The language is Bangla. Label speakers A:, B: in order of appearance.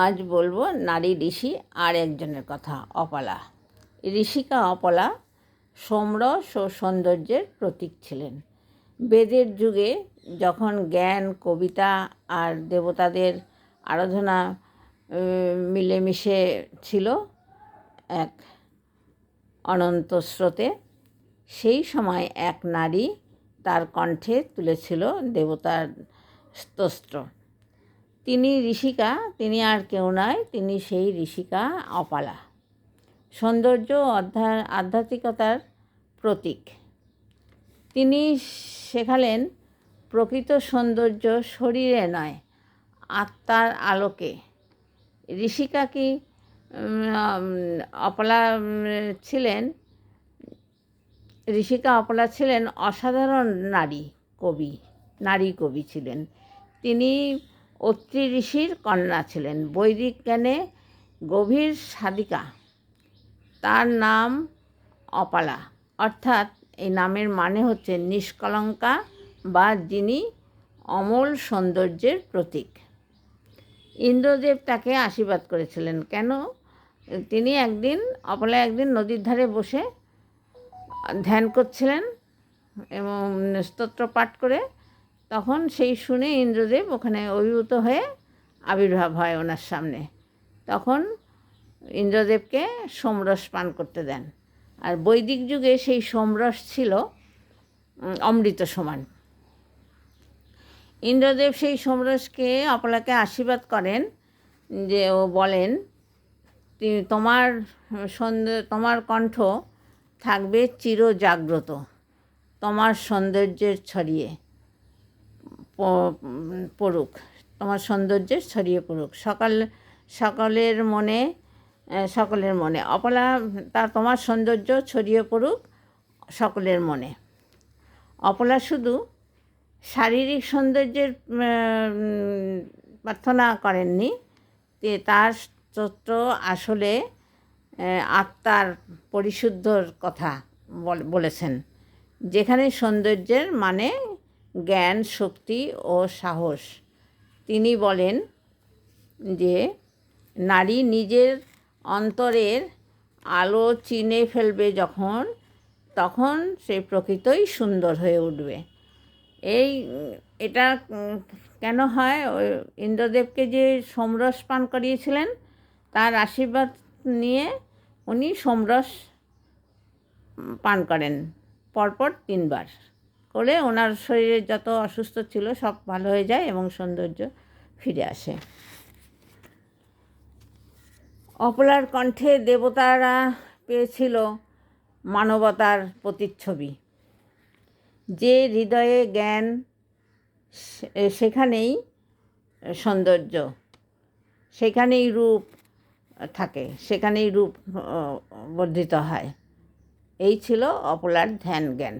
A: আজ বলবো নারী ঋষি আর একজনের কথা, অপলা। ঋষিকা অপলা সমরস ও সৌন্দর্যের প্রতীক ছিলেন। বেদের যুগে যখন জ্ঞান, কবিতা আর দেবতাদের আরাধনা মিলেমিশে ছিল এক অনন্ত স্রোতে, সেই সময় এক নারী তার কণ্ঠে তুলেছিল দেবতার স্তোত্র। তিনি ঋষিকা, তিনি আর কেউ নয়, তিনি সেই ঋষিকা অপলা। সৌন্দর্য ও আধ্যাত্মিকতার প্রতীক। তিনি শেখালেন প্রকৃত সৌন্দর্য শরীরে নয়, আত্মার আলোকে। ঋষিকা কি অপলা ছিলেন ঋষিকা অপলা ছিলেন অসাধারণ নারী কবি ছিলেন। তিনি অত্রি ঋষির কন্যা ছিলেন, বৈদিক জ্ঞানে গভীর সাধিকা। তার নাম অপলা, অর্থাৎ এই নামের মানে হচ্ছে নিষ্কলঙ্কা বা যিনি অমল সৌন্দর্যের প্রতীক। ইন্দ্রদেব তাকে আশীর্বাদ করেছিলেন। কেন? অপলা একদিন নদীর ধারে বসে ধ্যান করছিলেন এবং স্তোত্র পাঠ করে, তখন সেই শুনে ইন্দ্রদেব ওখানে অভিভূত হয়ে আবির্ভাব হয় ওনার সামনে। তখন ইন্দ্রদেবকে সোমরস পান করতে দেন। আর বৈদিক যুগে সেই সোমরস ছিল অমৃত সমান। ইন্দ্রদেব সেই সোমরসকে অপলাকে আশীর্বাদ করেন, যে ও বলেন, তোমার কণ্ঠ থাকবে চিরজাগ্রত, তোমার সৌন্দর্যের ছড়িয়ে পড়ুক সকলের মনে। অপলা, তোমার সৌন্দর্য ছড়িয়ে পড়ুক সকলের মনে। অপলা শুধু শারীরিক সৌন্দর্যের প্রার্থনা করেননি, তার স্তোত্র আসলে আত্মার পরিশুদ্ধর কথা বলেছেন, যেখানে সৌন্দর্যের মানে জ্ঞান, শক্তি ও সাহস। তিনি বলেন যে নারী নিজের অন্তরের আলো চিনে ফেলবে তখন সে প্রকৃতই সুন্দর হয়ে উঠবে। এটা কেন হয়? ইন্দ্রদেবকে যে সোমরস পান করিয়েছিলেন, তার আশীর্বাদ নিয়ে উনি সোমরস পান করেন পরপর 3 বার করে। ওনার শরীরে যত অসুস্থ ছিল সব ভালো হয়ে যায় এবং সৌন্দর্য ফিরে আসে। অপলার কণ্ঠে দেবতারা পেয়েছিল মানবতার প্রতিচ্ছবি। যে হৃদয়ে জ্ঞান, সেখানেই সৌন্দর্য, সেখানেই রূপ থাকে, সেখানেই রূপ বর্ধিত হয়। এই ছিল অপলার ধ্যান জ্ঞান।